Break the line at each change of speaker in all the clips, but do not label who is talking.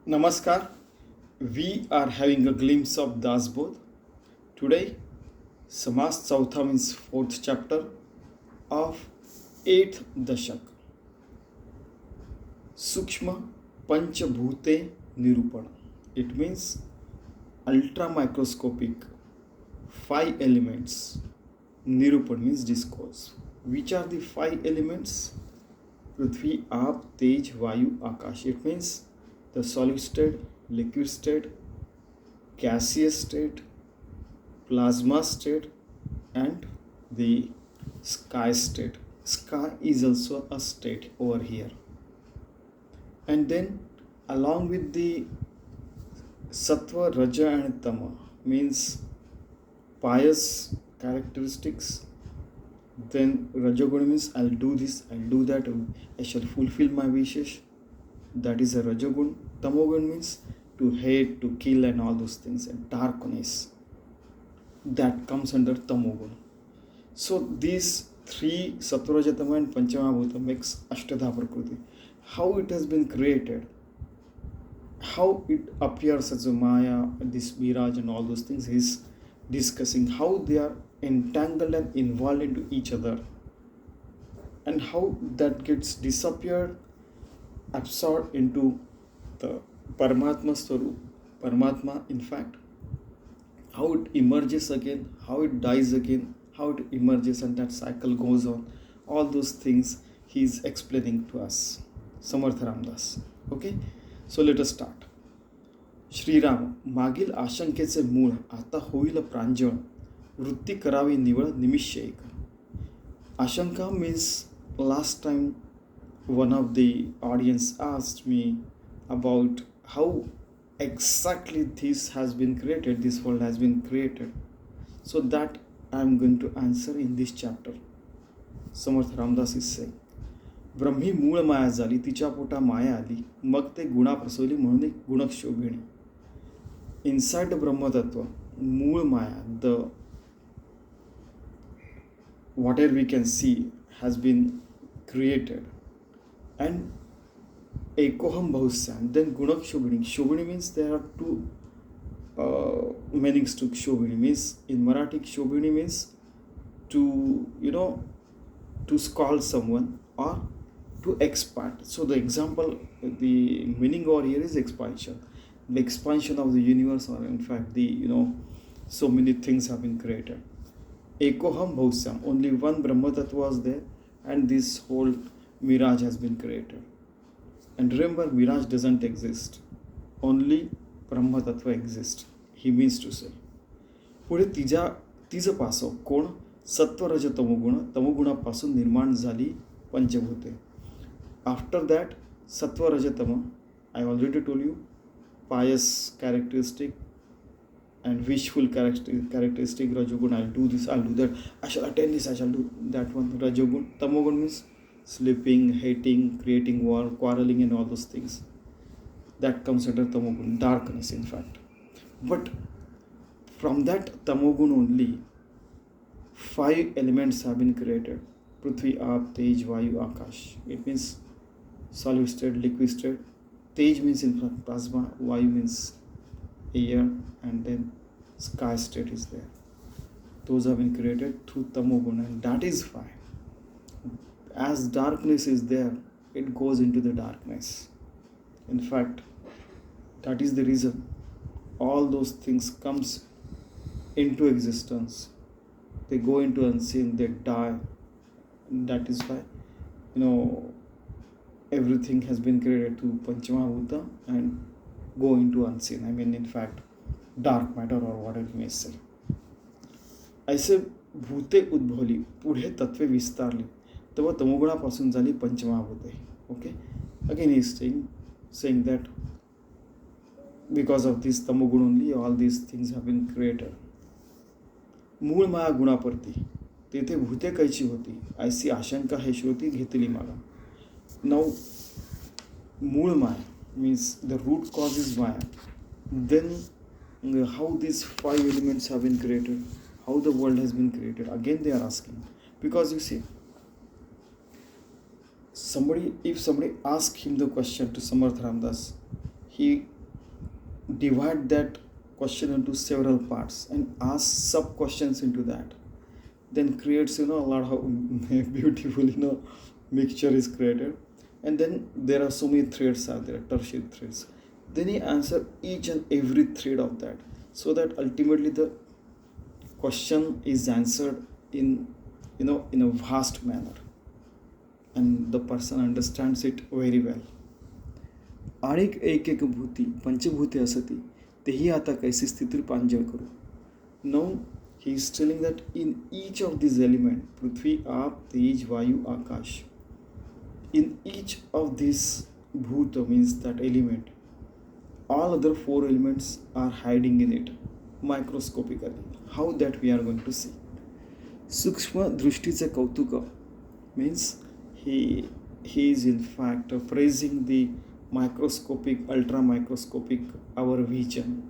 Namaskar. We are having a glimpse of Dasbodh. Today, Samas Chautham is fourth chapter of eighth Dashak. Sukshma Panch Bhute Nirupan. It means ultra microscopic five elements. Nirupan means discourse. Which are the five elements? Prithvi, Aap, Tej, Vayu, Akash. It means the solid state, liquid state, gaseous state, plasma state, and the sky state. Sky is also a state over here. And then, along with the sattva, raja, and tama, means pious characteristics. Then rajoguna means I'll do this, I'll do that, I shall fulfill my wishes. That is a rajagun. Tamogun means to hate, to kill, and all those things, and darkness. That comes under tamogun. So these three Sattva-Rajatama and Panchamahabhuta makes Ashtadha Prakriti. How it has been created, how it appears as a Maya, this Miraj, and all those things, is discussing how they are entangled and involved into each other, and how that gets disappeared, absorbed into the Paramatma Swarup, Paramatma in fact, how it emerges again, how it dies again, how it emerges, and that cycle goes on. All those things he is explaining to us, Samarth Ramdas. Okay, so let us start. Shriram, मागील आशंकेचे मूळ आता होईल प्रांजळ, वृत्ती करावी निवळ निमिष एक. Ashanka means last time one of the audience asked me about how exactly this has been created, this world has been created. So that I am going to answer in this chapter. Samarth Ramdas is saying, ब्रह्मी मूळ माया झाली, तिच्या पोटा माया आली, मग ते गुणा प्रसवली म्हणून एक गुणक शोभिणी. Inside the Brahma Tattva, मूळ माया, the whatever we can see has been created. And Ekoham Bahusyam, then Gunak Shobhini. Shobhini means there are two meanings to Shobhini. Means in Marathi, Shobhini means to, to scold someone or to expand. So the example, the meaning over here is expansion. The expansion of the universe, or in fact so many things have been created. Ekoham Bhausyam, only one Brahma Tattva was there, and this whole Miraj has been created. And remember, Miraj doesn't exist. Only Brahma Tattva exists. He means to say. पुढे तिचं पासव कोण? सत्व रज तमोगुण, तमोगुणापासून निर्माण झाली पंचभूते. After that, सत्व रज तम, I already told you, pious characteristic and wishful characteristic. Rajogun, I'll do this, I'll do that, I shall attain this, I shall do that one. Rajogun. Tamogun means sleeping, hating, creating war, quarreling, and all those things. That comes under tamogun, darkness in fact. But from that tamogun only, five elements have been created. Prithvi, Aap, Tej, Vayu, Akash. It means solid state, liquid state. Tej means in fact plasma, Vayu means air, and then sky state is there. Those have been created through tamogun, and that is why as darkness is there, it goes into the darkness. In fact, that is the reason all those things comes into existence. They go into unseen, they die. That is why everything has been created to Panchamahabhuta and go into unseen. I mean, in fact, dark matter or whatever you may say. ऐसे भूते उद्भवली, पुढे तत्वे विस्तारली, तेव्हा तमोगुणापासून झाली पंचमहाभूते. Okay, again he is saying that because of this tamogun only all these things have been created. मूळ माया गुणापरती, तेथे भूते कैची होती, ऐसी आशंका हे श्रुती घेतली मागा. Now, मूळ माया means the root cause is Maya. Then how these five elements have been created, how the world has been created, again they are asking. Because you see, if somebody asks him the question to Samarth Ramdas, he divide that question into several parts and ask sub questions into that, then creates a lot of beautiful mixture is created. And then there are so many threads are there, tertiary threads. Then he answer each and every thread of that, so that ultimately the question is answered in in a vast manner, and the person understands it very well. आणिक एक एक भूती पंचभूते असती तेही आता कैसी स्थिती पांजळ करू. Now he is telling that in each of these elements, Prithvi, Aap, Tej, Vayu, Akash, in each of these bhuta means that element, all other four elements are hiding in it microscopically. How that we are going to see. Sukshma दृष्टीचे कौतुक means he is in fact praising the microscopic, ultra microscopic our vision.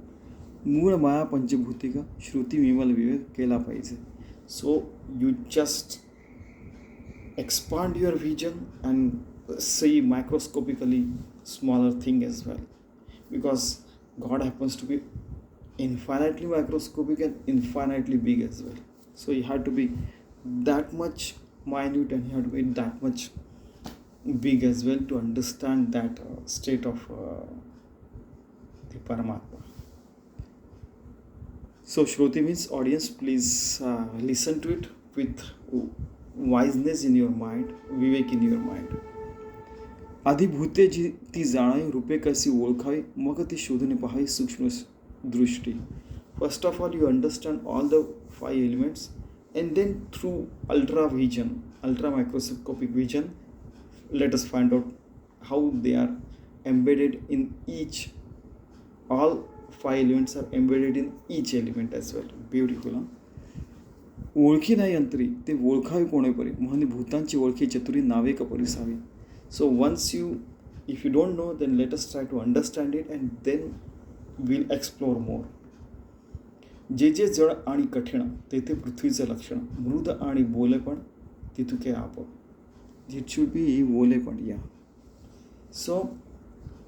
मूळ माया पंचभूतिका श्रुती विमल विवेक केला पाहिजे. So you just expand your vision and see microscopically smaller thing as well, because God happens to be infinitely microscopic and infinitely big as well. So you have to be that much minute and you have to be that much big as well to understand that state of the Paramatma. So Shruti means audience, please listen to it with wiseness in your mind, vivek in your mind. आधी भूते जी ती जाणावी, रूपे कशी ओळखावी, मग ती शोधून पाहावी सूक्ष्म दृष्टी. First of all, you understand all the five elements, and then through ultra vision, ultra microscopic vision, let us find out how they are embedded in each. All five elements are embedded in each element as well. Beautiful, huh? ओळखी नाही अंतरी ते ओळखावे कोणे परी, म्हणून भूतांची ओळखी चतुरी नावे का परिसावी. So once if you don't know, then let us try to understand it and then we'll explore more. जे जे जड आणि कठीण तेथे पृथ्वीचं लक्षण, मृद आणि बोलेपण तिथुके आप. It should be बोलेपण, yeah. So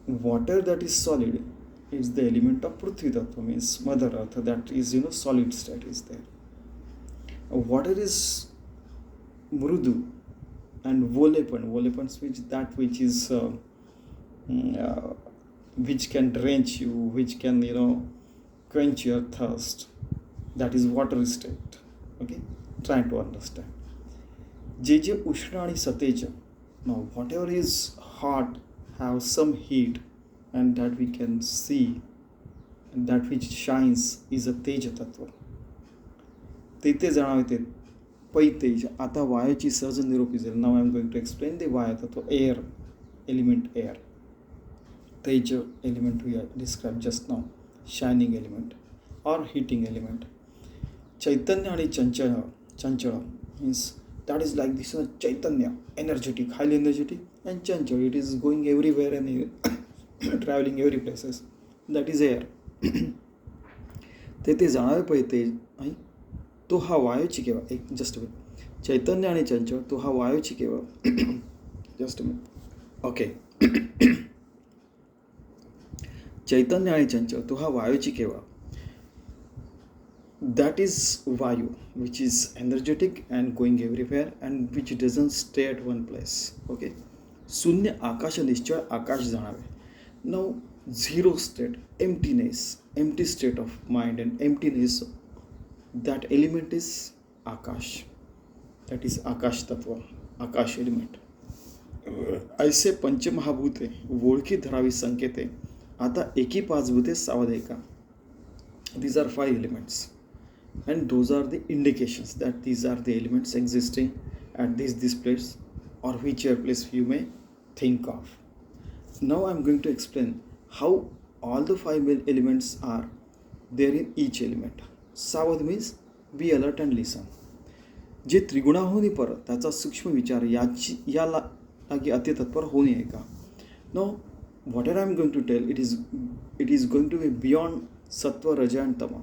water that is solid is the element of Prithvi Tattva, means Mother Earth, that is solid state is there. Water is mrudu and volepan which that which is which can drench you, which can quench your thirst, that is water state. Okay, try to understand. जे जे उष्ण आणि Satej, now whatever is hot have some heat and that we can see, and that which shines is a teja tattva. तेथे जाणावे ते पै तेज. आता वायूची सहज निरोपी झाली. Now I am going to explain the vayu tattva, air element, air. Tej element we describe just now, shining element और heating element. चैतन्य आणि चंचळ, chanchal means that is like this chaitanya, energetic, highly energetic, and chanchal, it is going everywhere and traveling every places, that is air. तेथे जाणावे पै तेज तो हा वायूची केवळ, एक जस्ट चैतन्य आणि चंचल तो हा वायूची केवळ, जस्ट ओके. चैतन्य आणि चंचल तो हा वायूची केवळ, that is Vayu, which is energetic and going everywhere and which doesn't stay at one place. Okay. शून्य आकाश निश्चळ आकाश जाणावे. Now zero state, emptiness, empty state of mind and emptiness, that element is Akash. That is Akash Tattva, Akash element. ऐसे पंचमहाभूते ओळखी धरावी संकेते, आता एकी पाच भूते सावध एका. These are five elements. And those are the indications that these are the elements existing at this place or whichever place you may think of. Now I am going to explain how all the five elements are there in each element. Savadh means be alert and listen. जे त्रिगुणाहून पर त्याचा सूक्ष्म विचार या लागी अतितत्पर होऊ नये का. Now whatever I am going to tell, it is going to be beyond sattva, raja and tama,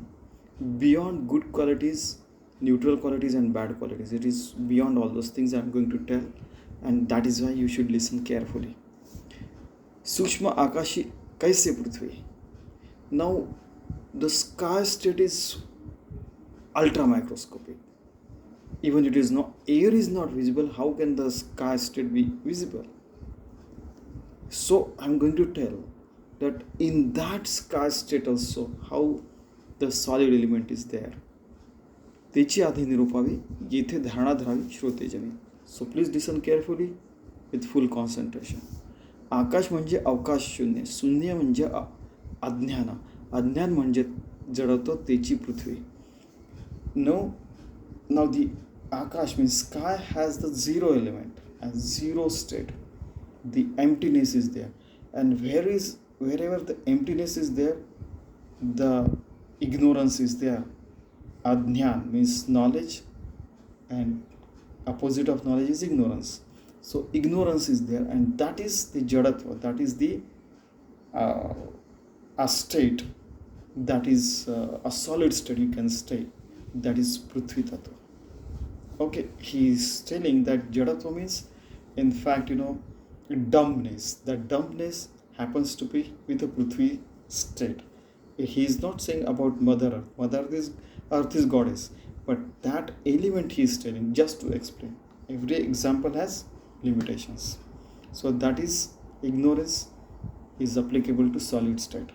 beyond good qualities, neutral qualities and bad qualities. It is beyond all those things I am going to tell, and that is why you should listen carefully. सूक्ष्म आकाशी kaise Prithvi? Now the sky state is ultra microscopic. Even it is not, air is not visible, how can the sky state be visible? So I'm going to tell that in that sky state also how the solid element is there. त्याची आधी निरूपावी, येथे धारणा धरावी श्रोतेजनी. So please listen carefully with full concentration. आकाश म्हणजे अवकाश शून्य, शून्य म्हणजे अज्ञान, अज्ञान म्हणजे जडत्व, त्याची पृथ्वी. Now the Akash means sky has the zero element and zero state. The emptiness is there, and wherever the emptiness is there, the ignorance is there. Adnyan means knowledge, and opposite of knowledge is ignorance. So ignorance is there, and that is the jadatva. That is the a state. That is a solid state. You can say that is Prithvi Tattva. Okay, he is telling that jadatva means, in fact, dumbness. That dumbness happens to be with a Prithvi state. He is not saying about Mother Earth. Mother Earth is goddess. But that element he is telling just to explain. Every example has limitations. So that is ignorance is applicable to solid state.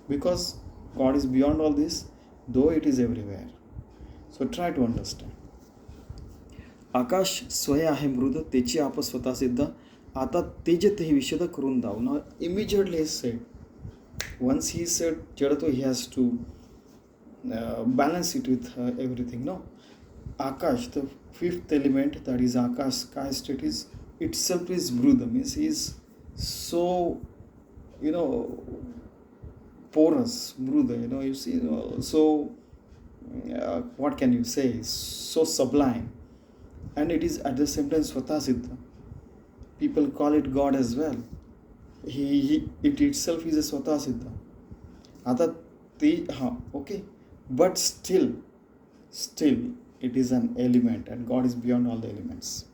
Because God is beyond all this, though it is everywhere. So try to understand. आकाश स्वय आहे मृद, त्याची आप स्वतः सिद्ध, आता तेज तेही विशद करून दाव. Now immediately he said, once he said jadatva, he has to balance it with everything. No, Akash, the fifth element, that is Akash, sky state, is itself is mruda, means he is so porous, mruda, you see, so what can you say, so sublime. And it is at the same time Swata Siddha. People call it God as well. It itself is a Swata Siddha. Okay. But still, it is an element, and God is beyond all the elements.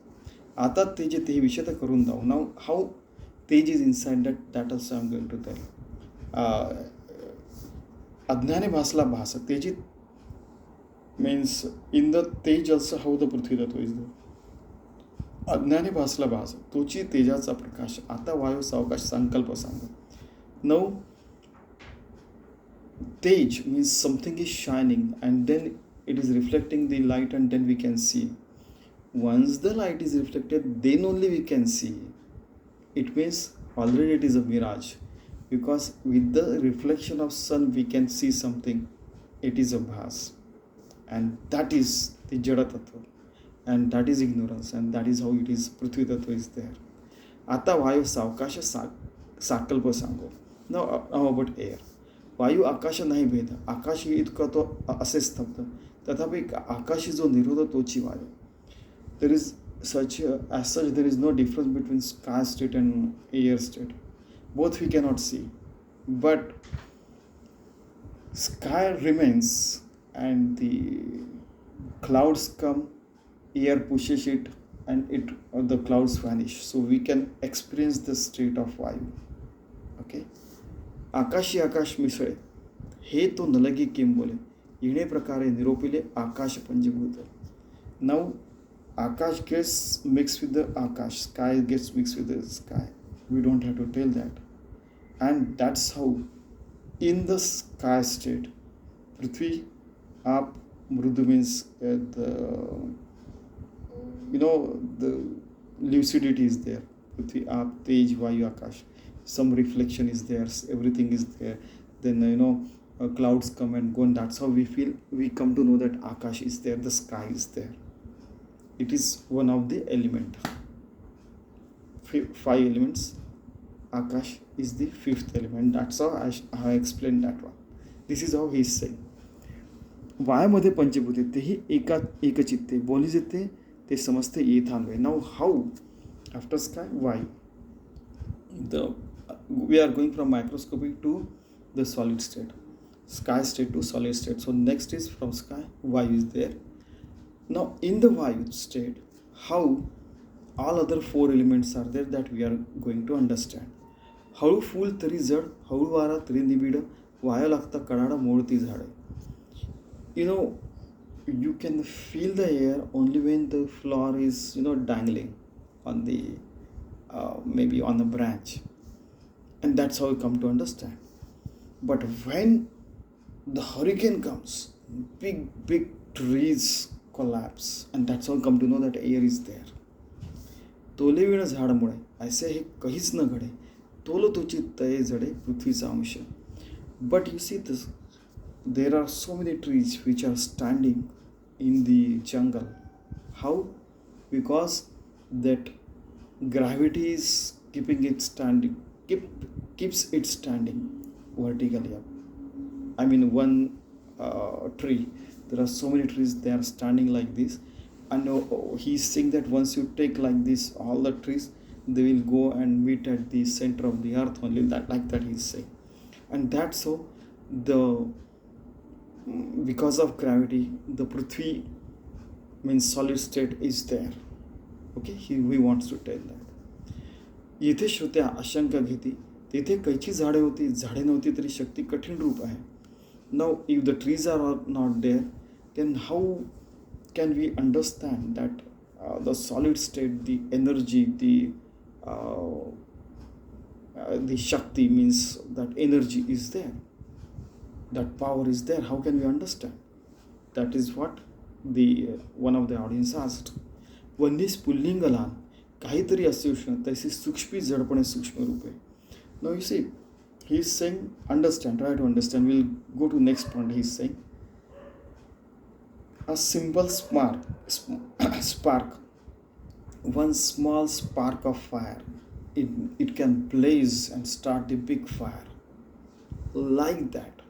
Ata Tej Tehi Vishata Karun Dao. Now, how Tej is inside that also I am going to tell. Adnyane Bhasla Bhasa. Tejit means in the Tej also how the Prithvi Tattva is there. अज्ञाने भासला भास, तोची तेजाचा प्रकाश, आता वायू सावकाश संकल्प सांग. Now Tej means something is shining, and then it is reflecting the light, and then we can see. Once the light is reflected, then only we can see. It means already it is a mirage, because with the reflection of sun we can see something. It is a bhas. And that is the Jada Tattva, and that is ignorance, and that is how it is Prithvi Tattva is there. Ata Vayu Saukasha Sakalpa Sango. Now about air. Vayu Akasha nahi bheda. Akash itka to ase stabda. Tathapi Akash jo nirodha tochi Vayu. There is as such there is no difference between sky state and air state. Both we cannot see. But sky remains, and the clouds come, air pushes it, and the clouds vanish. So we can experience the state of Vayu. Okay. आकाशी आकाश मिसळे, हे तो नलगी किम बोले, येणे प्रकारे निरोपिले आकाश पंचभूत. Now Akash gets mixed with the Akash, sky gets mixed with the sky. We don't have to tell that. And that's how in the sky state, Prithvi, Aap, Mrudu means the lucidity is there. Prithvi, Aap, Tej, Vayu, Akash. Some reflection is there, everything is there. Then clouds come and go, and that's how we come to know that Akash is there, the sky is there. It is one of the element. 5 elements. Akash is the 5th element. That's how I explained that one. This is how he is saying. वायामध्ये पंचभूते तेही एकचित्ते बोली जेते ते समजते येथान्वे. Now how? After sky, why? We are going from microscopic to the solid state. Sky state to solid state. So next is from sky, Vayu is there. Now in the Vayu state, how all other 4 elements are there, that we are going to understand. हळू फूल तरी जड, हळू वारा तरी निबिड, via लागता कडाडा मोडती झाडे. You know, you can feel the air only when the flower is, dangling on the, maybe on a branch. And that's how you come to understand. But when the hurricane comes, big trees collapse, and that's how you come to know that air is there. तोले विण झाडमुळे ऐसे हे काहीच न घडे, तोल तुची तये जडे पृथ्वीचा अंश. But you see this, there are so many trees which are standing in the jungle. How? Because that gravity is keeping it standing, keeps it standing vertically up. I mean, one tree, there are so many trees, they are standing like this. And he's saying that once you take like this all the trees, they will go and meet at the center of the earth only, that like that he's saying. And that's how the, because of gravity, the Prithvi means solid state is there. Okay, he wants to tell that. येथे श्रुत्या आशंका घेती, तेथे कैची झाडे होती, झाडे नव्हती तरी शक्ती कठीण रूप आहे. Now if the trees are not there, then how can we understand that the solid state, the energy, the Shakti, means that energy is there, that power is there? How can we understand? That is what the one of the audience asked. वन्नीस पुल्लिंग लहान काहीतरी असे उष्ण तैसे सूक्ष्मी जडपणे सूक्ष्म रूपे. Now you see, he is saying, understand, try to understand. We'll go to next point. He is saying, a simple spark, one small spark of fire, it can blaze and start a big fire. Like that,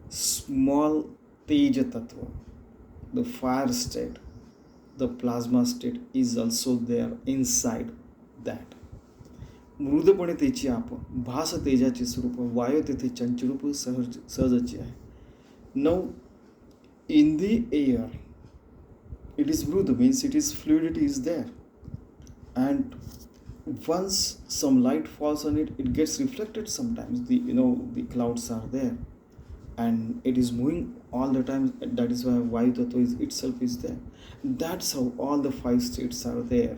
small Teja Tattva, the fire state, the plasma state is also there inside that. मृदपणे Techi आप भास तेजाचे स्वरूप, वायू तेथे चंचरूप सहजची आहे. Now in the air, it is mruda, means it is fluidity is there, and once some light falls on it, it gets reflected. Sometimes the clouds are there and it is moving all the time. That is why vayu tattva itself is there. That's how all the 5 states are there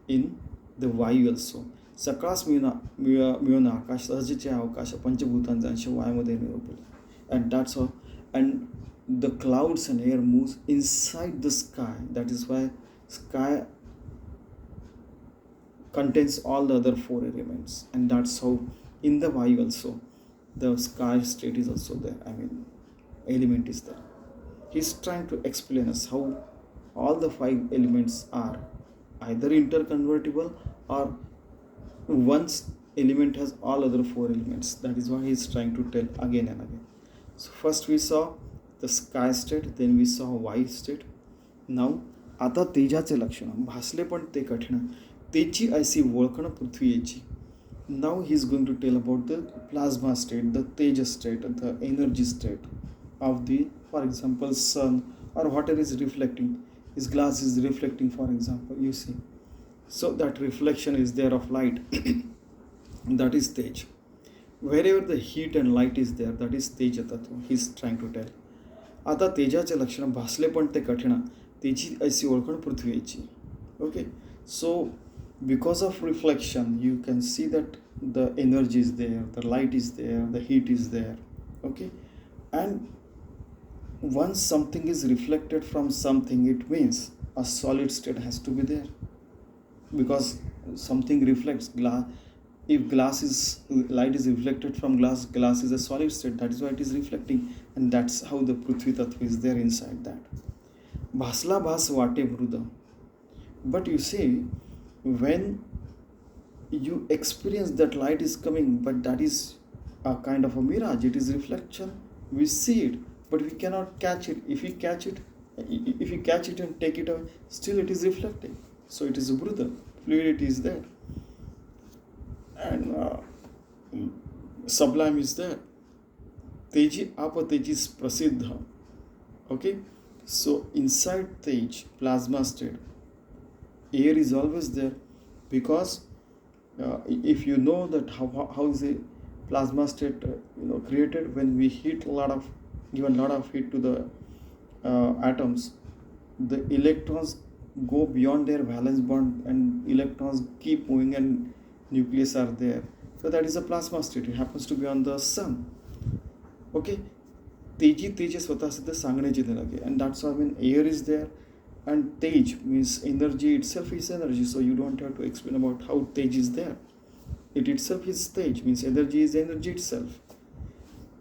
in the vayu also. सकाळच मिळून आकाश सहजेचे अवकाश पंचभूतांचा अंश वायूमध्ये निरूपले. And that's how, and the clouds and air moves inside the sky. That is why sky contains all the other 4 elements. And that's how in the vayu also the sky state is also there. I mean, element is there. He's trying to explain us how all the 5 elements are either interconvertible or one element has all other 4 elements. That is why he is trying to tell again and again. So first we saw the sky state, then we saw vayu state. Now आता तेजाचे लक्षण, भासले पण ते कठीण, तेची ऐसी ओळखण पृथ्वीची. Now he is going to tell about the plasma state, the Teja state, the energy state of the, for example, sun or whatever is reflecting. His glass is reflecting, for example, you see. So that reflection is there of light. That is Tej. Wherever the heat and light is there, that is Teja Tattva. He is trying to tell. आता तेजाचे लक्षण, भासले पण ते कठीण, तेची ऐसी ओळखण पृथ्वीची. Okay, so because of reflection you can see that the energy is there, the light is there, the heat is there. Okay, and once something is reflected from something, it means a solid state has to be there, because something reflects. If light is reflected from glass is a solid state. That is why it is reflecting, and that's how the Prithvi Tattva is there inside that. Bhasla bhas vate mruda. But you see, when you experience that light is coming, but that is a kind of a mirage. It is reflection. We see it, but we cannot catch it. If we catch it and take it away, still it is reflecting. So it is a mruda. Fluidity is there. And sublime is there. Teji apa tejis prasiddha. Okay, so inside Tej, plasma state, air is always there, because If you know that how is a plasma state created, when we give a lot of heat to the atoms, the electrons go beyond their valence bond and electrons keep moving and nucleus are there. So that is a plasma state. It happens to be on the sun. Okay, तेजी स्वतः सिद्ध सांगण्याची लगे, and that's why when air is there, and tej means energy itself is energy, so you don't have to explain about how tej is there. It itself is tej, means energy is energy itself.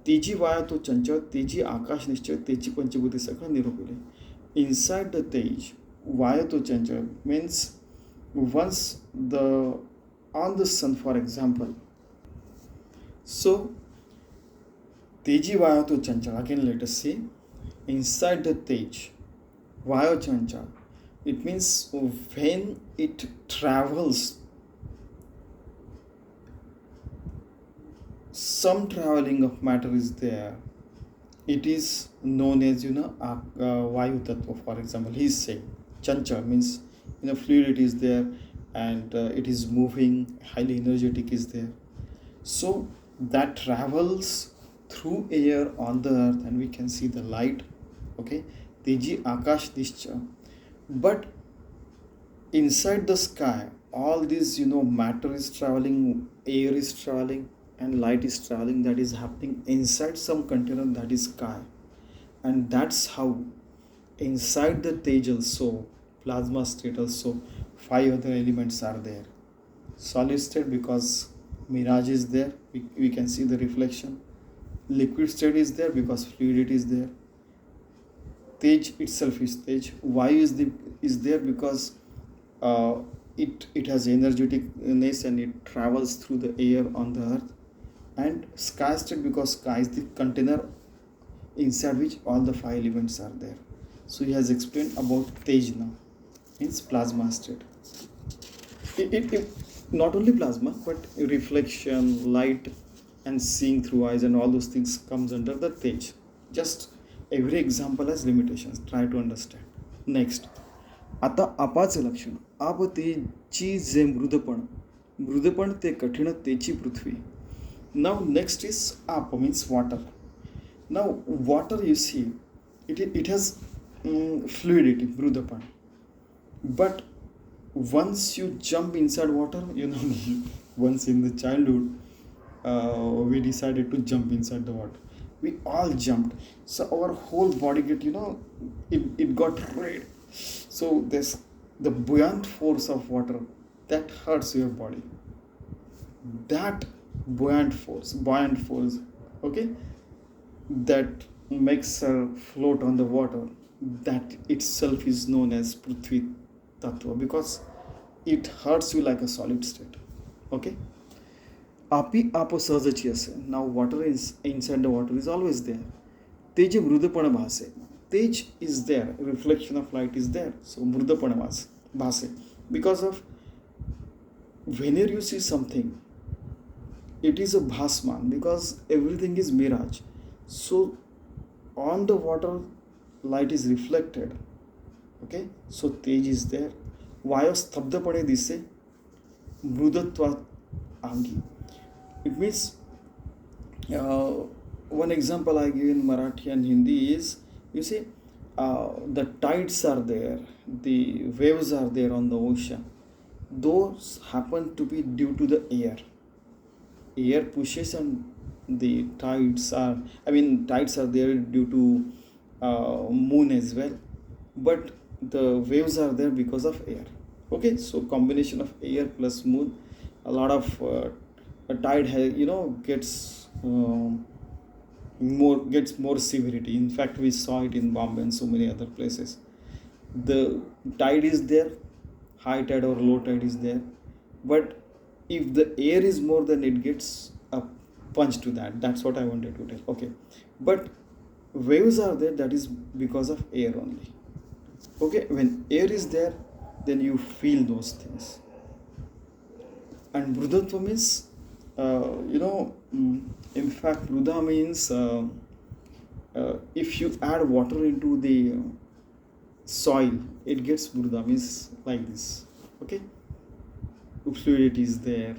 तेजी via तो चंचल, तेजी आकाश निश्चय, तेजी पंचभूते सगळं निरोपिले. Inside the tej, via तो चंचल means once on the sun, for example. So तेजी via तो चंचल, again let us see, inside the tej, via Chanchal, it means when it travels, some traveling of matter is there. It is known as Vayu Tattva, for example. He is saying Chanchal means fluidity is there, and it is moving, highly energetic is there. So that travels through air on the earth, and we can see the light. Okay, Teji Akash Dishcha. But inside the sky, all this matter is traveling, air is traveling, and light is traveling. That is happening inside some container, that is sky. And that's how inside the tej also, plasma state also, 5 other elements are there. Solid state, because mirage is there, we can see the reflection. Liquid state is there because fluidity is there. Tej itself is tej. Vayu is there because it has energeticness and it travels through the air on the earth. And sky state because sky is the container inside which all the 5 elements are there. So he has explained about tej now, means plasma state. It not only plasma, but reflection, light, and seeing through eyes and all those things comes under the tej. Just every example has limitations. Try to understand. Next, आता आपाचे लक्षण. आप तेची जे मृदपण ते कठीण तेची पृथ्वी. Now next is up, means water. Now water, you see, it has fluidity, mrudapan. But once you jump inside water, once in the childhood, we decided to jump inside the water. We all jumped. So our whole body it got red. So there's the buoyant force of water that hurts your body. That buoyant force, okay, that makes her float on the water, that itself is known as Prithvi Tattva, because it hurts you like a solid state. Okay, api apo sahajachi ase. Now water is inside the water is always there. Tej mrudapana bhase. Tej is there, reflection of light is there, so mrudapana bhase, because of whenever you see something, it is a bhasman, because everything is mirage. So on the water, light is reflected. Okay, so tej is there. Vayo stabdapane dise mrudatva angi. It means one example I give in Marathi and Hindi is, you see, the tides are there, the waves are there on the ocean. Those happen to be due to the air. Air pushes and the tides are there due to moon as well, but the waves are there because of air. Okay, so combination of air plus moon, a lot of a tide gets more severity. In fact, we saw it in Bombay and so many other places. The tide is there, high tide or low tide is there, but if the air is more, then it gets a punch to that. That's what I wanted to tell. Okay, but waves are there, that is because of air only. Okay, when air is there, then you feel those things. And mrudatva means in fact mruda means if you add water into the soil, it gets mruda, means like this. Okay, fluidity is there,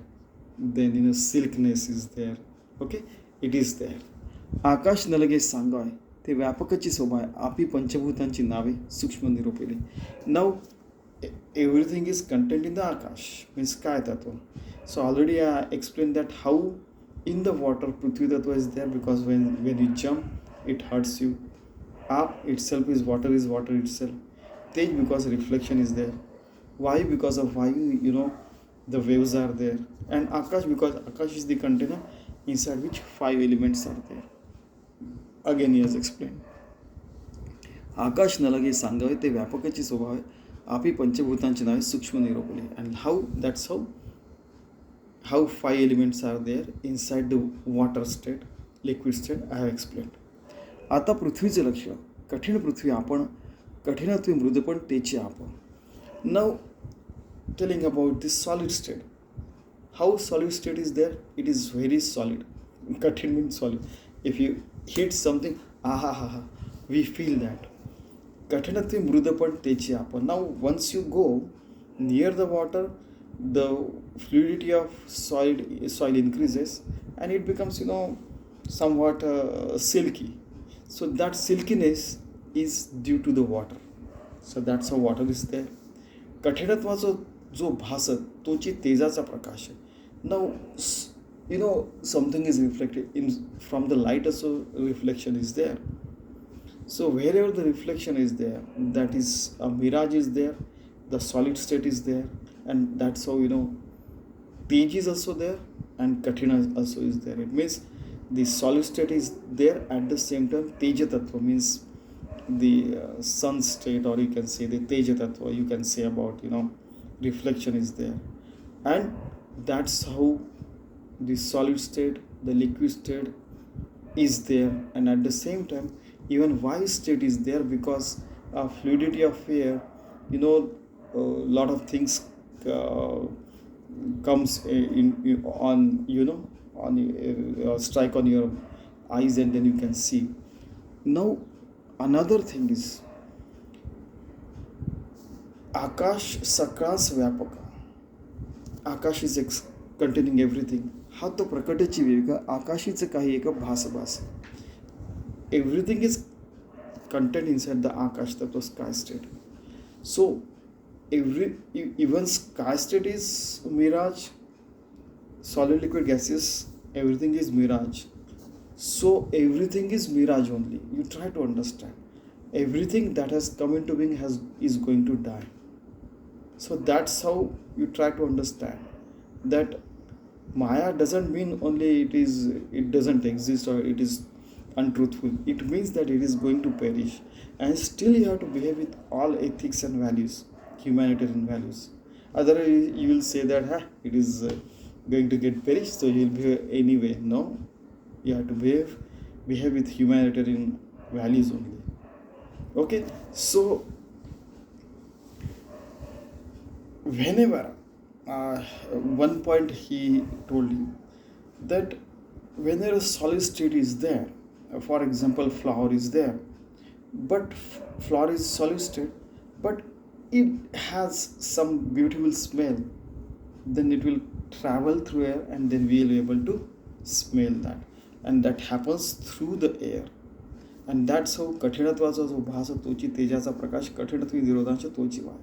then silkiness is there. Okay, it is there. आकाश न लगे सांगाय ते व्यापकाची शोभा आहे आपी पंचभूतांची नावे सूक्ष्म निरूपिली. नाव everything is contained in the akash, means sky tattva. So already I explained that how in the water prithvi tattva is there, because when you jump it hurts you. Up itself is water itself. Tej because reflection is there. Vayu because of vayu, the waves are there. And akash because akash is the container inside which 5 elements are there. Again he has explained. आकाश न लगे सांगावे ते व्यापकाची शोभा आहे आपी पंचभूतांची नावे सूक्ष्म निरूपली. And that's how 5 elements are there inside the water state, liquid state, I have explained. आता पृथ्वीचे लक्ष कठीण पृथ्वी आपण कठीणत्वे मृदपण तेचे आपण. Now telling about this solid state. How solid state is there? It is very solid. Kathin means solid. If you hit something, we feel that. Kathinatve mrudapan teche apa. Now once you go near the water, the fluidity of soil increases and it becomes somewhat silky. So that silkiness is due to the water. So that's how water is there. कठीणत्वाचा जो भास तोची तेजाचा प्रकाश आहे. Now something is reflected in from the light, also reflection is there. So wherever the reflection is there, that is a mirage is there, the solid state is there, and that's how tej is also there and kathina also is there. It means the solid state is there, at the same time teja tattva means the sun state, or you can say the teja tattva, you can say about reflection is there. And that's how the solid state, the liquid state is there, and at the same time even vayu state is there, because fluidity of air, a lot of things comes strike on your eyes and then you can see. Now another thing is akash sakras vyapaka. Akash is containing everything. हा तो प्रकटाची वेग आकाशीचं काही एक भास. Everything is contained inside the akash, that was sky state. So even sky state is mirage, solid, liquid, gaseous, everything is mirage. So everything is mirage only. You try to understand. Everything that has come into being is going to die. So that's how you try to understand that Maya doesn't mean only it doesn't exist or it is untruthful. It means that it is going to perish, and still you have to behave with all ethics and values, humanitarian values. Otherwise you will say that it is going to get perished, so you will behave anyway. No, you have to behave with humanitarian values only. Okay, so whenever one point he told you that whenever a solid state is there, for example flower is there, but flower is solid state, but it has some beautiful smell, then it will travel through air and then we will be able to smell that, and that happens through the air. And that's how कठीणत्वाचा जो भास तोची तेजाचा प्रकाश कठीणत्व विरोधांश तोची वाय.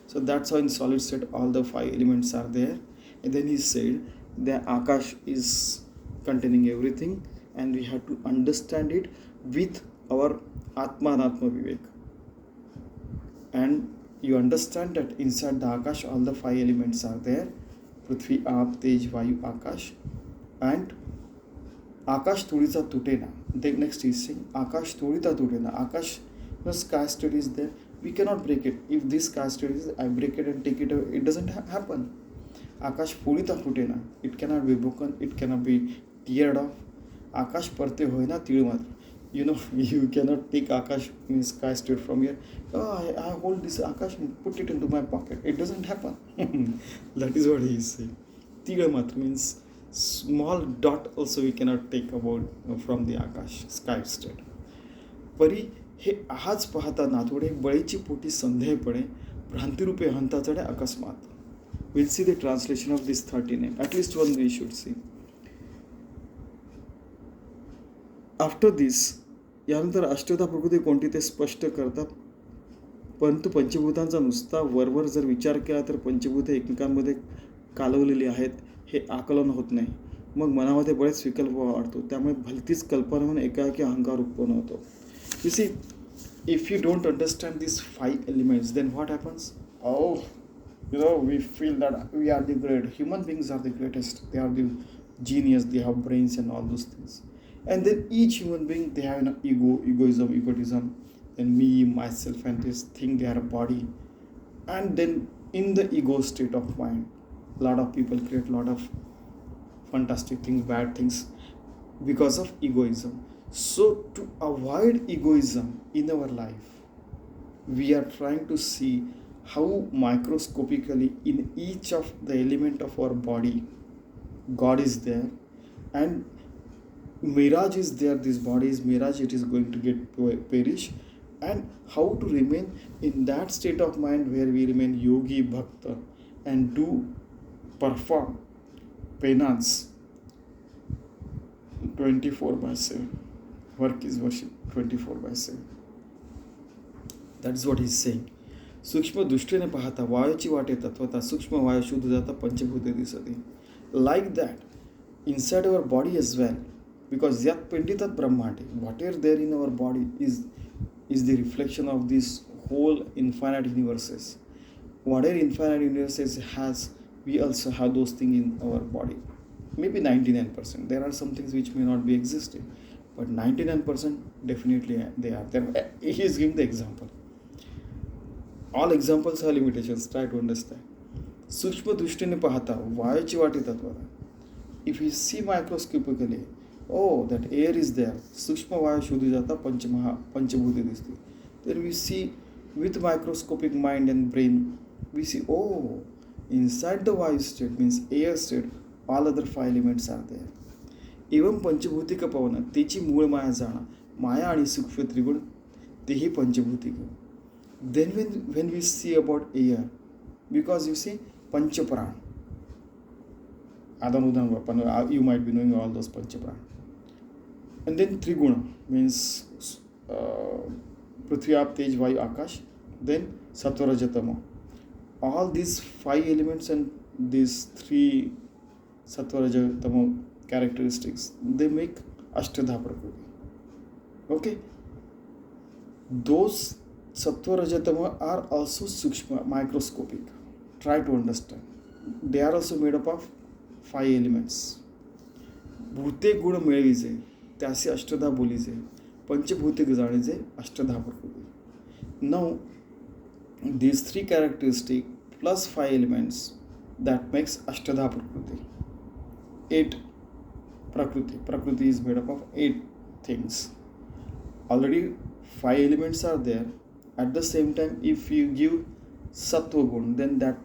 So that's how in solid state all the 5 elements are there. And then he said the Akash is containing everything, and we have to understand it with our Atma and Atma Vivek. And you understand that inside the Akash all the 5 elements are there: Prithvi, Aap, Tej, Vayu, Akash. And Akash Tudita Tutena. Then next he is saying Akash Tudita Tutena. Akash, the sky state is there. We cannot break it. If this sky state is, I break it and take it away, it doesn't happen. Akash Purita Putena. It cannot be broken. It cannot be teared off. Akash Parte Hoina Tirumatra. You cannot take Akash in sky state from here. I hold this Akash and put it into my pocket. It doesn't happen. That is what he is saying. Tirumatra means small dot also we cannot take about from the Akash, sky state. Pari हे आज पाहता नाथोडे बळीची पोटी संदेहपणे भ्रांतिरूपे हंता चढे अकस्मात. We'll see the translation of this 30 name. At least one we should see. After this, यानंतर अष्टधा प्रकृती कोणती ते स्पष्ट करतात. परंतु पंचभूतांचा नुसता वरवर जर विचार केला तर पंचभूते एकमेकांमध्ये कालवलेली आहेत हे आकलन होत नाही. मग मनामध्ये बरेच विकल्प वाढतो. त्यामुळे भलतीच कल्पना म्हणून एकाएकी अहंकार उत्पन्न होतो. You see, if you don't understand this 5 elements, then what happens? We feel that we are the great. Human beings are the greatest. They are the genius. They have brains and all those things. And then each human being, they have an egotism, and me, myself, and this thing, they are a body. And then in the ego state of mind, a lot of people create a lot of fantastic things, bad things, because of egoism. So to avoid egoism in our life, we are trying to see how microscopically in each of the element of our body God is there, and mirage is there. This body is mirage, it is going to get perish, and how to remain in that state of mind where we remain yogi bhakta and do perform penance 24/7. Work is worship 24/7. That is what he is saying. सूक्ष्म दृष्टीने पाहता वायूची वाटे तत्वता सूक्ष्म वायू शुद्ध जाता पंचभूते दिसते. Like that inside our body as well, because यात पिंडी तत् ब्रह्मांडे, whatever there in our body is the reflection of this whole infinite universes. Whatever infinite universes has, we also have those thing in our body. Maybe 99%. There are some things which may not be existing, but 99% definitely they are there. He is giving the example. All examples have limitations. Try to understand. सूक्ष्म दृष्टीने पाहता वायूची वाटे तत्वता. If you see microscopically, oh, that air is there. सूक्ष्म वायू शोधी जाता पंचभूते दिसते. Then we see with microscopic mind and brain, we see, oh, inside the vayu state, means air state, all other 5 elements are there. एवं पंचभूतिक पवन तेची मूळ माया जाणा, माया आणि सूक्ष्म त्रिगुण तेही पंचभूतिक. Then when we see about air, because you see Panchapran, you might be knowing all those Panchapran. And then Triguna means Prithvi, Aap, Tej, Vayu, Akash. Then Sattva, Raja, Tamo. All these 5 elements and these 3 Sattva, Raja, Tamo characteristics, they make Ashtadha Prakriti. Okay? Those Sattva, Raja, Tamo are also Sukshma, microscopic. Try to understand. They are also made up of 5 elements. भूते गुण मिळविजे त्यासी अष्टधा बोलीजे, पंचभूतिक जाणीजे अष्टधा प्रकृती. Now these 3 characteristics plus 5 elements, that makes Ashtadha Prakriti. 8 Prakriti. Prakriti is made up of 8 things. Already 5 elements are there. At the same time, if you give Sattva Gun, then that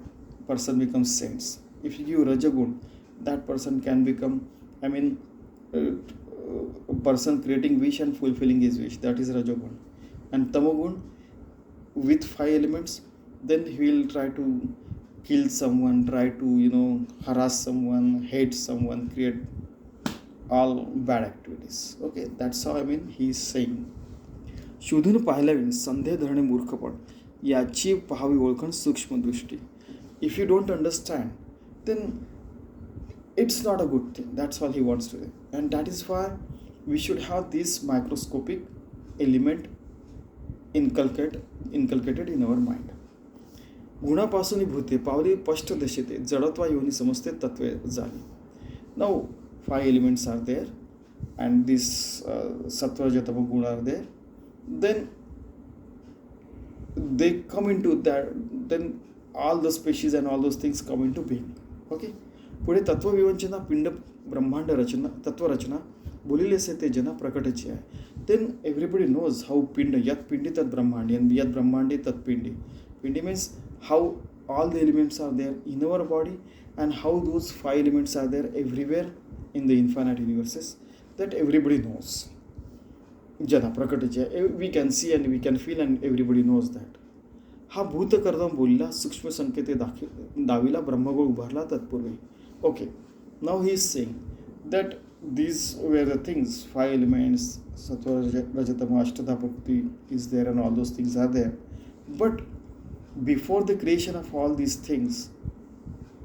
person becomes saints. If you give Raja Gun, that person can become, a person creating wish and fulfilling his wish. That is Raja Gun. And Tamo Gun, with 5 elements, then he will try to kill someone, try to, harass someone, hate someone, create all bad activities. Okay, that's how he is saying. शोधून पाहिल्याविण संदेह धरणे मूर्खपण, याची पहावी ओळखण सूक्ष्म दृष्टी. If you don't understand, then it's not a good thing. That's all he wants to say. And that is why we should have this microscopic element inculcated in our mind. गुणापासून भूते पावली स्पष्ट दशेते, जडत्वा योनी समजते तत्वे झाली. Now 5 elements are there, and this Sattva, Raja, Tamo Guna are there. Then they come into that, then all the species and all those things come into being. Okay. पुढे तत्वविवंचना पिंड ब्रह्मांड रचना तत्वरचना बोलिले से ते जना प्रकटची आहे. Then everybody knows how पिंड, यत पिंडी तत् ब्रह्मांडी, and यत ब्रह्मांडी तत् पिंडी. Pindi means how all the elements are there in our body, and how those 5 elements are there everywhere in the infinite universes, that everybody knows. Jana prakatacha, we can see and we can feel, and everybody knows that. हा भूतकर्म बोलला, सूक्ष्म संकेते दाविला, ब्रह्मगोळ उभारला तत्पूर्वी. Okay, now he is saying that these were the things, 5 elements, sattva rajatama ashtadha prakti is there and all those things are there. But before the creation of all these things,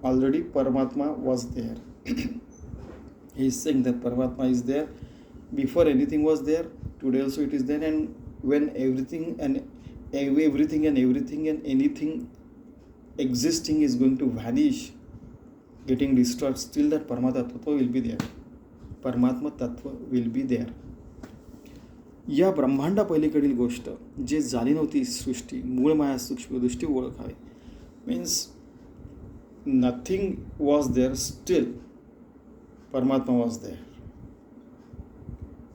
already Paramatma was there. He is saying that Paramatma is there before anything was there. Today also it is there, and when everything and anything existing is going to vanish, getting destroyed, still that Paramatma Tattva will be there. परमात्मा तत्व will be there. या ब्रह्मांडा पलीकडील गोष्ट जे झाली नव्हती सृष्टी, मूळ माया सूक्ष्म दृष्टी ओळखावे. Means nothing was there, still Paramatma was there.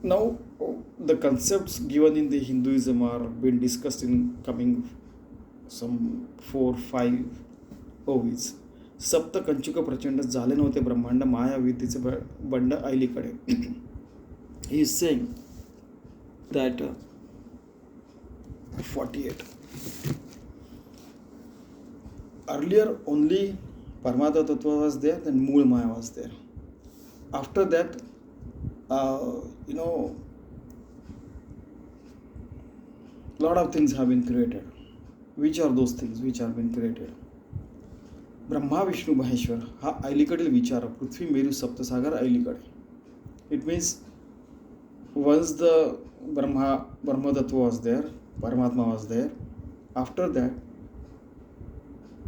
Now the concepts given in the Hinduism are been discussed in coming some 4-5 ovis. सप्त कंचुक प्रचंड झाले नव्हते ब्रह्मांड, माया विद्येचे बंड ऐलीकडे. He is saying that 48 earlier only Paramatma tattva was there, then mool maya was there. After that lot of things have been created. Which are those things which have been created? Brahma Vishnu Maheshwar हा ऐलीकडील विचार, पृथ्वी मेरू सप्तसागर ऐलीकडे. It means once the brahmatattva was there, Paramatma was there. After that,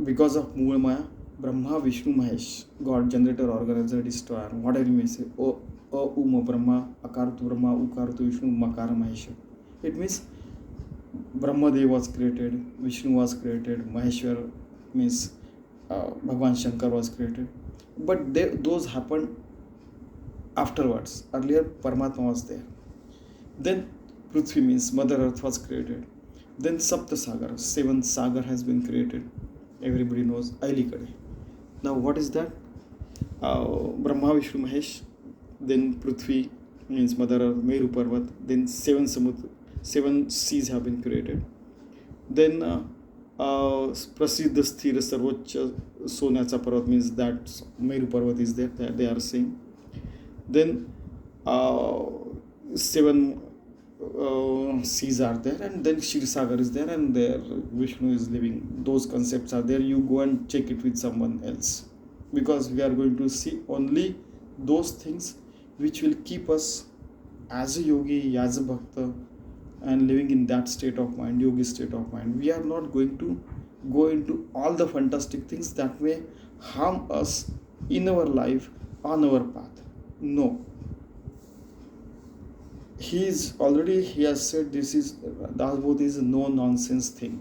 because of mool maya, Brahma Vishnu Mahesh, god, generator, organizer, destroyer, whatever may say, um Brahma, अकारुत ब्रह्मा, उकारुत विष्णू, मकार Maheshwar. It means Brahmadev was created, Vishnu was created, Maheshwar means Bhagwan Shankar was created, but those happened afterwards. Earlier Paramatma was there. Then Prithvi means Mother Earth was created. Then Saptasagar, 7 sagar has been created. Everybody knows Ailikade. Now what is that? Brahma, Vishnu, Mahesh. Then Prithvi means Mother Earth, Meru Parvat. Then 7 seas have been created. Then प्रसिद्ध स्थिर सर्वोच्च सोन्याचा पर्वत means that Meru parvat is there, they are saying. Then 7 seas are there, and then Shirsagar is there, and there Vishnu is living. Those concepts are there. You go and check it with someone else, because we are going to see only those things which will keep us as a yogi, as a bhakta, and living in that state of mind, yogi state of mind. We are not going to go into all the fantastic things that may harm us in our life, on our path. No. He has said this is, Dasbodh is a no nonsense thing.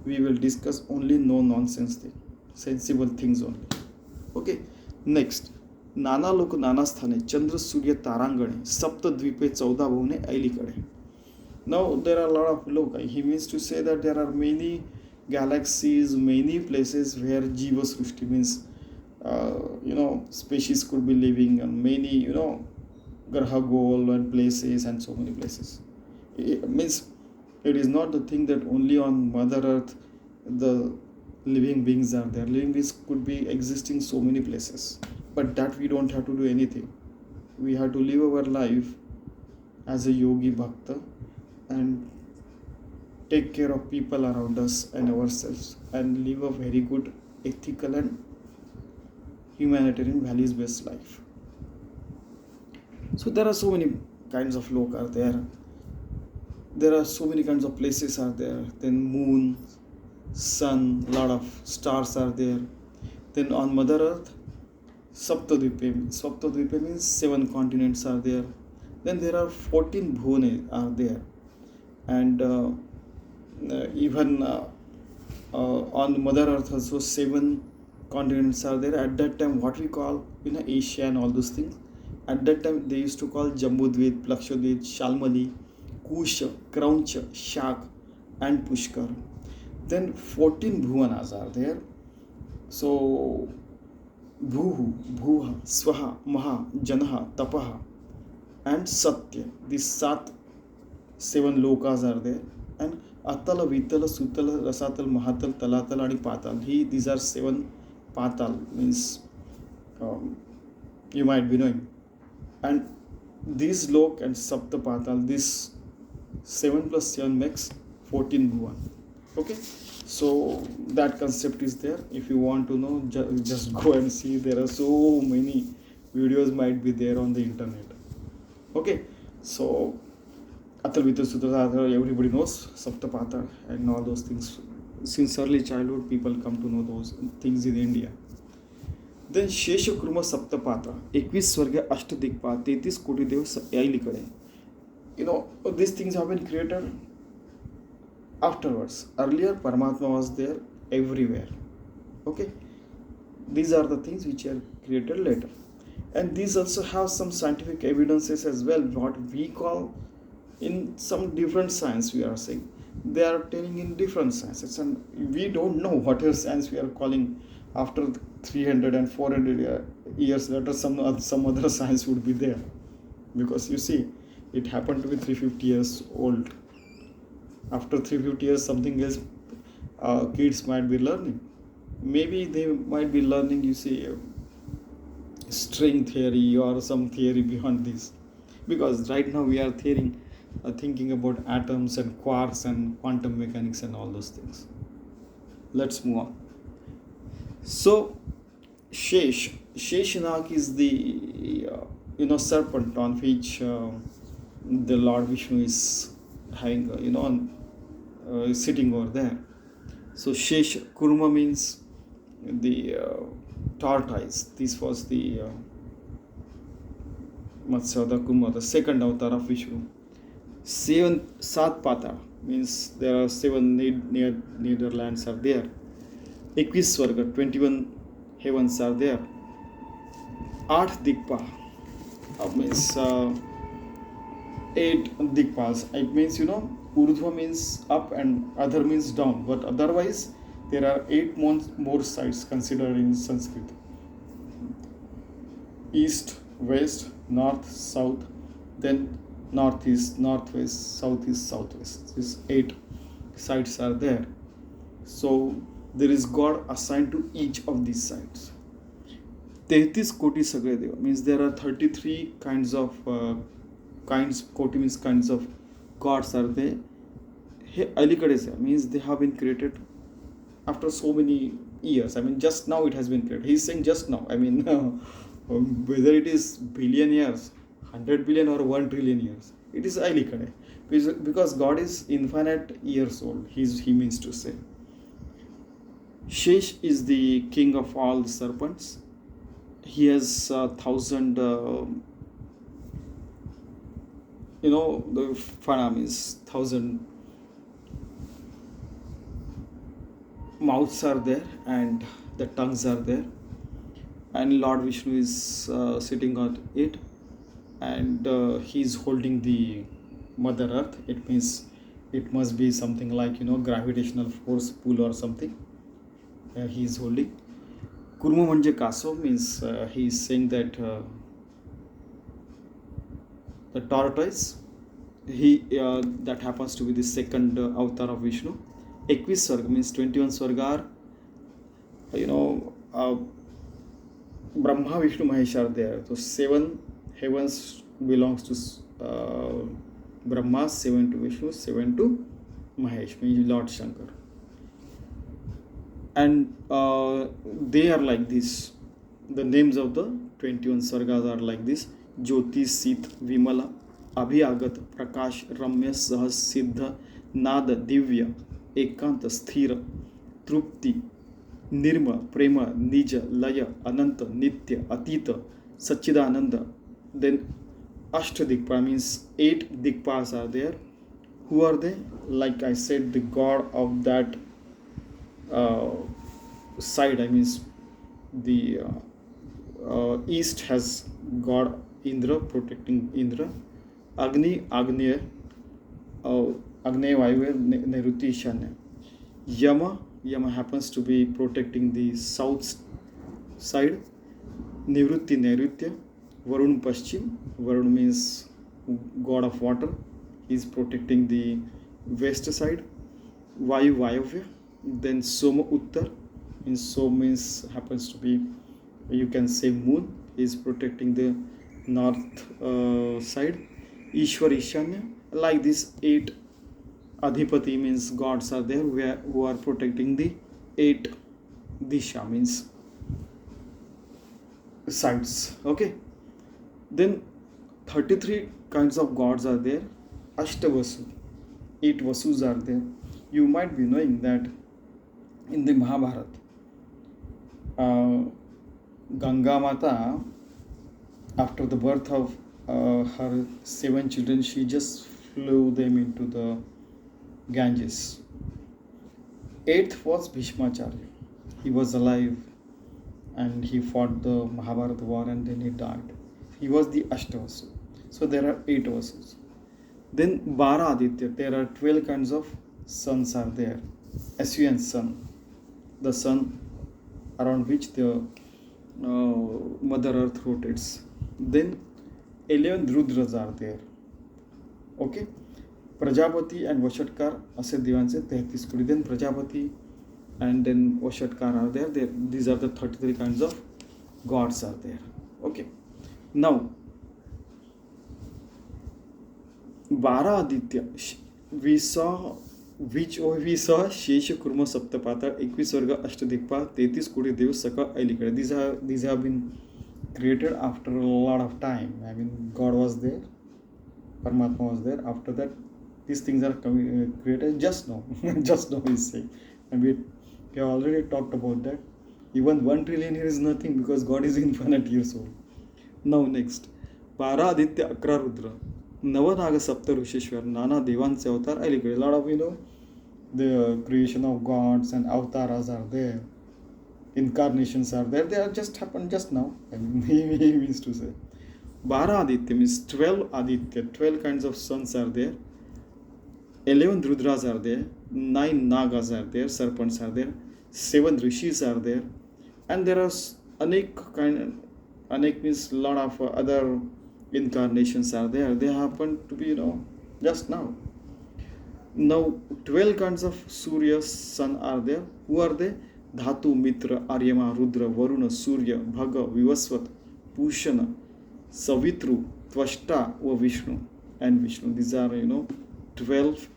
We will discuss only no nonsense thing, sensible things only. Okay, next. नाना लोक नाना स्थाने, चंद्र सूर्य तारांगणे, सप्तद्वीपे 14 भुवने ऐलीकडे. Now there are a lot of loci. He means to say that there are many galaxies, many places where Jiva Srushti means, species could be living, and many, Graha Gol and places, and so many places. It means it is not the thing that only on Mother Earth the living beings are there. Living beings could be existing so many places, but that we don't have to do anything. We have to live our life as a yogi bhakta and take care of people around us and ourselves, and live a very good ethical and humanitarian values based life. So there are so many kinds of loka are there. There are so many kinds of places are there. Then moon, sun, lot of stars are there. Then on Mother Earth, Saptadvipe means 7 continents are there. Then there are 14 bhuvane are there. And even on Mother Earth also 7 continents are there. At that time, what we call Asia and all those things, at that time they used to call Jambudvip, Lakshadvip, Shalmali, Kush, Kraunch, Shak, and Pushkar. Then 14 bhuvanas are there. So Bhuhu, Bhuha, Swaha, Maha, Janaha, Tapaha, and Satya. These 7 lokas are there, and Atal, Vital, Sutal, Rasatal, Mahatal, Talatal and Patal. These are 7 Patal, means you might be knowing. And these Lok and Sapta Patal, this 7 plus 7 makes 14 Bhuvan. Okay, so that concept is there. If you want to know, just go and see. There are so many videos might be there on the internet. Okay, so Atal Vital Sutra, everybody knows Saptapata and all those things. Since early childhood, people come to know those things in India. Then Shesha Kurma Saptapata, 21 Swarga Ashtadikpa, 33 Koti Dev Yailikade. These things have been created afterwards. Earlier, Paramatma was there everywhere. Okay, these are the things which are created later. And these also have some scientific evidences as well, what we call in some different science we are saying. They are telling in different sciences, and we don't know what is science we are calling. After 300 and 400 years later, some other science would be there. Because you see, it happened to be 350 years old. After 350 years, something else kids might be learning. Maybe they might be learning, you see, string theory or some theory beyond this. Because right now we are thinking about atoms and quarks and quantum mechanics and all those things. Let's move on. So, Sheshanag is the serpent on which the Lord Vishnu is having sitting over there. So Shesh Kurma means the tortoise. This was the Matsya Kurma, the second avatar of Vishnu. 7 Sat Pata means there are 7 Netherlands are there. 21 Swarga, 21 heavens are there. 8 Dikpa means 8 Dikpas. It means, Urdhva means up and other means down. But otherwise, there are 8 more sides considered in Sanskrit. East, West, North, South, then Northeast, Northwest, Southeast, Southwest. These 8 sides are there. So there is God assigned to each of these sides. 33 Koti Sagre Deva means there are 33 kinds of Koti means kinds of gods are there. Alikadesa means they have been created after so many years. Just now it has been created. He is saying just now. Whether it is billion years, 100 billion or 1 trillion years, it is Alikade. Because God is infinite years old, he means to say. Shesh is the king of all the serpents. He has 1,000, the Phanam is 1,000 mouths are there and the tongues are there. And Lord Vishnu is sitting on it, and he is holding the Mother Earth. It means it must be something like gravitational force pull or something. He is holding. Kurma Manje Kaso means he is saying that the tortoise, that happens to be the second avatar of Vishnu. 21 Swarga means 21 Swarga are, Brahma, Vishnu, Mahesh are there. So 7 heavens belongs to Brahma, 7 to Vishnu, 7 to Mahesh, means Lord Shankar. And they are like this. The names of the 21 Swargas are like this: Jyoti, Sit, Vimala, Abhyagat, Prakash, Ramya, Sahas, Siddha, Nada, Divya, Ekanta, Sthira, Trupti, Nirma, Prema, Nija, Laya, Ananta, Nitya, Atita, Sachidananda. Then Ashtadikpa means 8 Dikpas are there. Who are they? Like I said, the god of that side. The east has god Indra, protecting Indra. Agni, Agneya, Agneya Vayu, Nairuti, Ishanya. Yama happens to be protecting the south side. Nivrutti, Nairutya. Varun, Paschim. Varun means god of water. He is protecting the west side. Vayu Vayavya. Then Soma Uttar, means Som means happens to be, you can say, moon is protecting the north side. Ishwar Ishanya, like this 8 Adhipati means gods are there who are protecting the 8 Disha means sides. Okay. Then 33 kinds of gods are there. Ashtavasu, 8 Vasus are there. You might be knowing that in the Mahabharata, Ganga Mata, after the birth of her 7 children, she just flew them into the Ganges. 8th was Bhishmacharya. He was alive and he fought the Mahabharata war and then he died. He was the Ashtavasu. So there are 8 Vasus. Then Bara Aditya, there are 12 kinds of suns are there. Sun sun, the sun around which the Mother Earth rotates. Then 11 Rudras are there. Okay. Prajapati and Vashatkar असे देवांचे 33 कोटी. Then Prajapati and then Vashatkar are there. These are the 33 kinds of gods are there. Okay. Now, Bara Aditya, we saw Shesha Kurma Saptapata, 21 Varga Ashtadikpa, 33 Kodi Dev Saka Ailikada. These have been created after a lot of time. I mean, God was there, Paramatma was there. After that, these things are created just now. Just now is saying. And we have already talked about that. Even 1 trillion years is nothing because God is infinite years old. Now next, Bara Aditya Akra Rudra, Navanaga Sapta Risheshwar, Nana Devanse Avatar. A lot of, the creation of gods and avatars are there. Incarnations are there. They are just happened just now. I mean, he means to say. Bara Aditya means 12 Aditya, 12 kinds of suns are there. 11 Rudras are there. 9 Nagas are there. Serpents are there. 7 Rishis are there. And there are Anek means lot of other incarnations are there. They happen to be, just now. Now, 12 kinds of Surya, sun are there. Who are they? Dhatu, Mitra, Aryama, Rudra, Varuna, Surya, Bhaga, Vivasvat, Pushana, Savitru, Tvashta, or Vishnu and Vishnu. These are, 12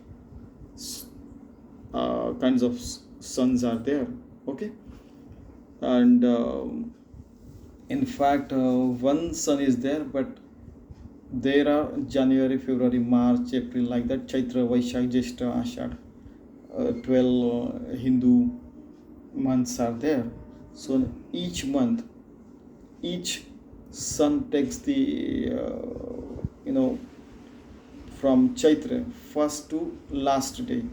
kinds of suns are there. Okay. And in fact, one sun is there, but there are January, February, March, April, like that. Chaitra, Vaishak, Jeshta, Ashad. 12 Hindu months are there. So each month, each sun takes the, from Chaitra, first to last day.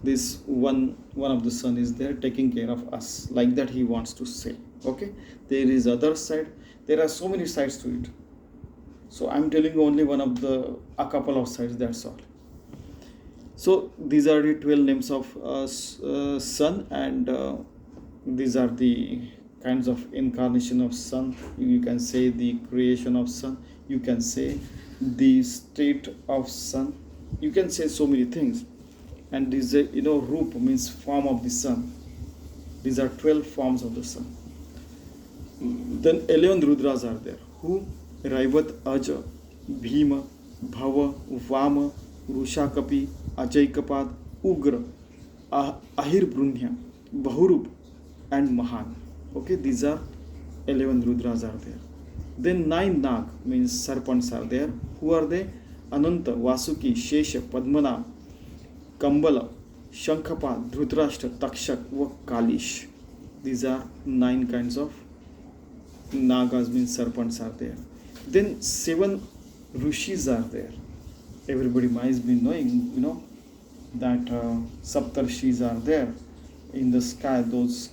This one of the sun is there taking care of us. Like that he wants to say. Okay. There is other side. There are so many sides to it. So I'm telling you only a couple of sides, that's all. So these are the 12 names of sun, and these are the kinds of incarnation of sun. You can say the creation of sun. You can say the state of sun. You can say so many things. And this, Rup means form of the sun. These are 12 forms of the sun. Then 11 Rudras are there. Who? Raivat, Aja, Bhima, Bhava, Vama, Rushakapi, Ajaikapad, Ugra, Ahir Brunya, Bahurup, and Mahan. Okay, these are 11 Rudras are there. Then 9 Nag means serpents are there. Who are they? Ananta, Vasuki, Shesha, Padmana, Kambala, Shankapad, Dhritarashtra, Takshak, Kalish. These are 9 kinds of Nagas means serpents are there. Then 7 Rishis are there. Everybody might be knowing, that Saptarshis are there in the sky. Those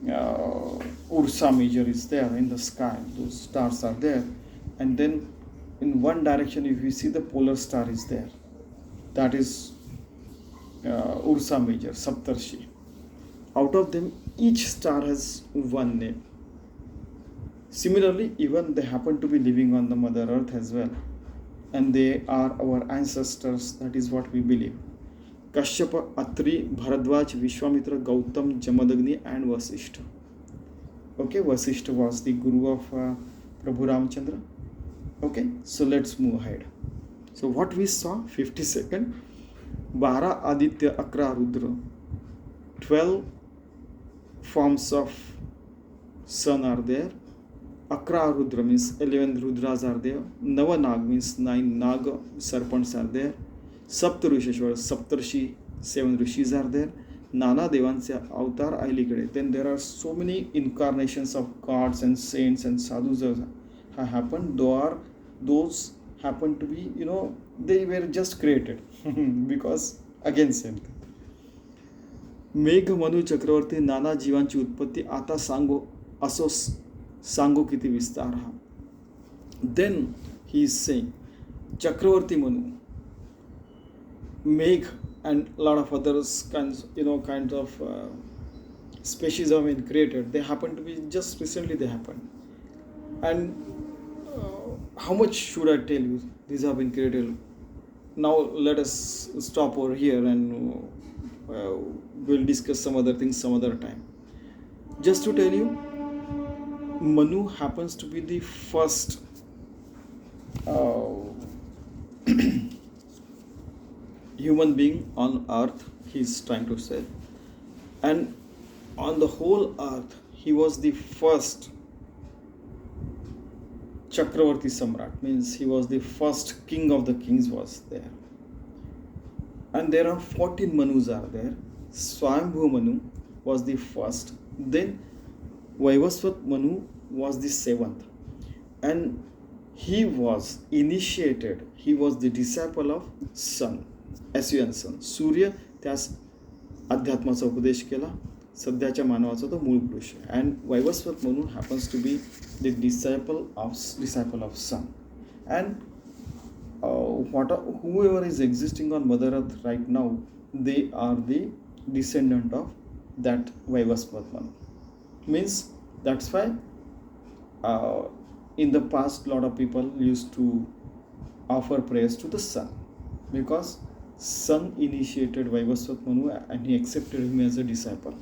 Ursa Major is there in the sky. Those stars are there. And then in one direction, if you see, the polar star is there. That is Ursa Major, Saptarshi. Out of them, each star has one name. Similarly, even they happen to be living on the Mother Earth as well. And they are our ancestors. That is what we believe. Kashyapa, Atri, Bharadwaj, Vishwamitra, Gautam, Jamadagni and Vasishtha. Okay, Vasishtha was the guru of Prabhu Ramchandra. Okay, so let's move ahead. So what we saw, 52nd, 12 Aditya, 11 Rudra, 12 forms of sun are there. 11 Rudra means 11 Rudras are there. Nava Nag means 9 Naga serpents are there. Saptarusheshwar, Saptarshi, 7 rishis are there. Nana Devanse avatar ailikade. Then there are so many incarnations of gods and saints and sadhus have happened. Those happen to be, they were just created because again same thing. मेघ मनु चक्रवर्ती नाना जीवांची उत्पत्ती आता सांगो असो सांगो किती विस्तार हा. Then he is saying Chakravarti Manu, Megh and a lot of others kinds of species have been created. They happen to be just recently they happened. And how much should I tell you? These have been created. Now let us stop over here and we'll discuss some other things some other time. Just to tell you, Manu happens to be the first human being on earth, he's trying to say. And on the whole earth, he was the first Chakravarti Samrat, means he was the first king of the kings was there. And there are 14 Manus are there. Swayambhu Manu was the first. Then Vaivasvat Manu was the 7th. And he was initiated, he was the disciple of Sun, SUN Sun. सूर्य त्यास अध्यात्माचा उपदेश केला. सध्याच्या मानवाचा तो मूळ पुरुष. And Vaivasvat Manu happens to be the disciple of Sun. And whoever is existing on Mother Earth right now, they are the descendant of that Vaivasvat Manu. Means that's why in the past lot of people used to offer prayers to the sun, because sun initiated Vaivasvat Manu and he accepted him as a disciple.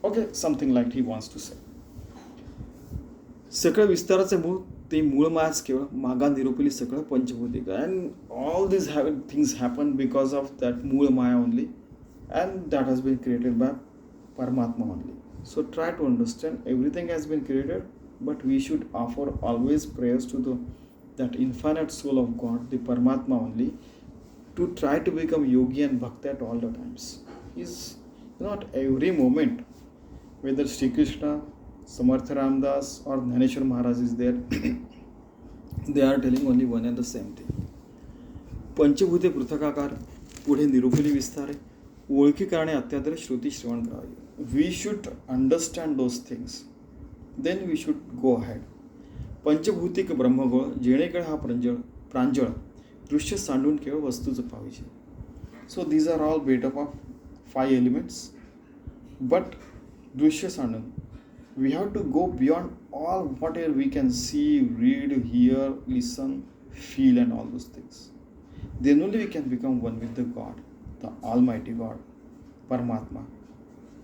Okay, something like he wants to say. सगळं विस्ताराचे मूळ ते मूळ मायाच केवळ मागा निरोपली सगळं पंचभूतिक. And all these things happen because of that मूळ maya only, and that has been created by Paramatma only. So try to understand, everything has been created, but we should offer always prayers to that infinite soul of God, the Paramatma only, to try to become yogi and bhakta at all the times. Is not every moment, whether Sri Krishna, Samartha Ramdas or Dhaneshwar Maharaj is there, they are telling only one and the same thing. पंचभूते पृथकाकार, पुढे निरूपली विस्तारे, ओळखी करणे अत्यादर श्रुती श्रवण करावी. We should understand those things. Then we should go ahead. पंचभूतिक ब्रह्मगोळ जेणेकडे हा प्रांजळ दृश्य सांडून केवळ वस्तूच पाहिजे. So these are all made up of 5 elements. But दृश्य सांडून, we have to go beyond all whatever we can see, read, hear, listen, feel and all those things. Then only we can become one with the God, the Almighty God, Paramatma.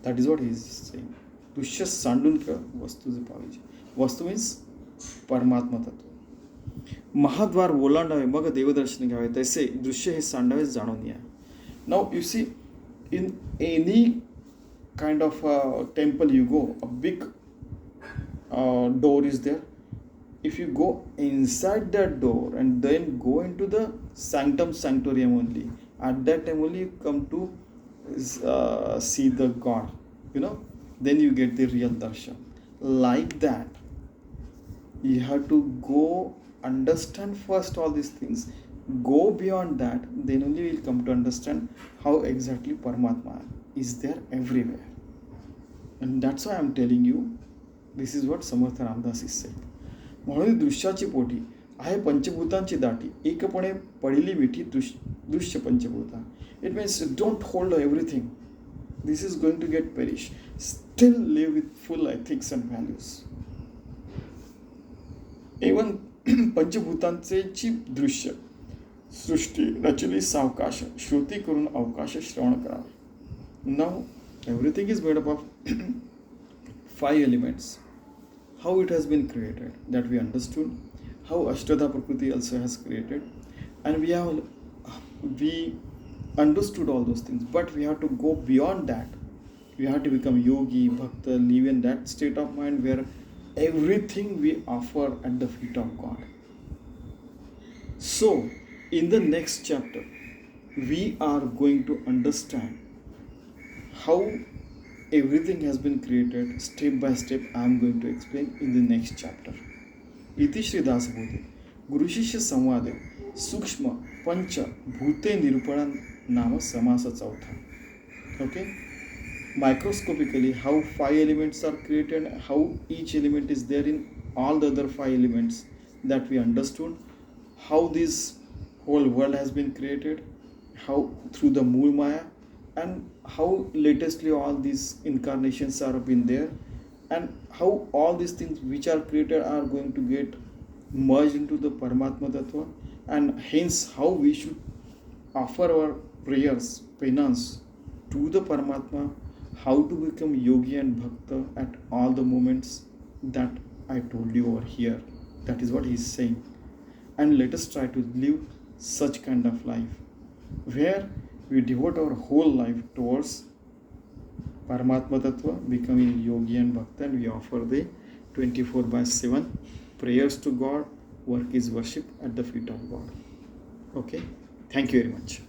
That is what he is saying. दृश्य सांडून केवळ वस्तूच पाहिजे. वस्तू means परमात्मा तत्व. महाद्वार ओलांडावे मग देवदर्शन घ्यावे, तसे दृश्य हे सांडावे जाणून या. Now you see, in any kind of temple you go, a big door is there. If you go inside that door and then go into the sanctorium only, at that time only you come to see the God, then you get the real darshan. Like that, you have to go understand first all these things, go beyond that, then only you will come to understand how exactly Paramatma is there everywhere. And that's why I am telling you, this is what Samartha Ramdas is saying. म्हणून दृश्याची पोटी आहे पंचभूतांची दाटी, एकपणे पडली विठी दृश्य पंचभूता. It means don't hold everything. This is going to get perished. Still live with full ethics and values. Even पंचभूतांचे दृश्य सृष्टी रचली सावकाश, श्रुती करून अवकाश श्रवण करावे. Now everything is made up of five elements. How it has been created, that we understood. How Ashtadha Prakriti also has created, and we understood all those things. But we have to go beyond that. We have to become yogi, bhakta, live in that state of mind where everything we offer at the feet of God. So, in the next chapter, we are going to understand how everything has been created step by step. I am going to explain in the next chapter. इति श्री दासबोधे गुरु शिष्य संवादे सूक्ष्म पंच भूते निरूपण नाम समास चौथा. Okay, microscopically how five elements are created, how each element is there in all the other five elements that we understood, how this whole world has been created, how through the Mool Maya, and how latestly all these incarnations are been there, and how all these things which are created are going to get merged into the Paramatma Tattva, and hence how we should offer our prayers, penance to the Paramatma, how to become yogi and bhakta at all the moments that I told you over here. That is what he is saying. And let us try to live such kind of life where we devote our whole life towards Paramatma Tattva, becoming yogi and bhakta, and we offer the 24/7 prayers to God. Work is worship at the feet of God. Okay, thank you very much.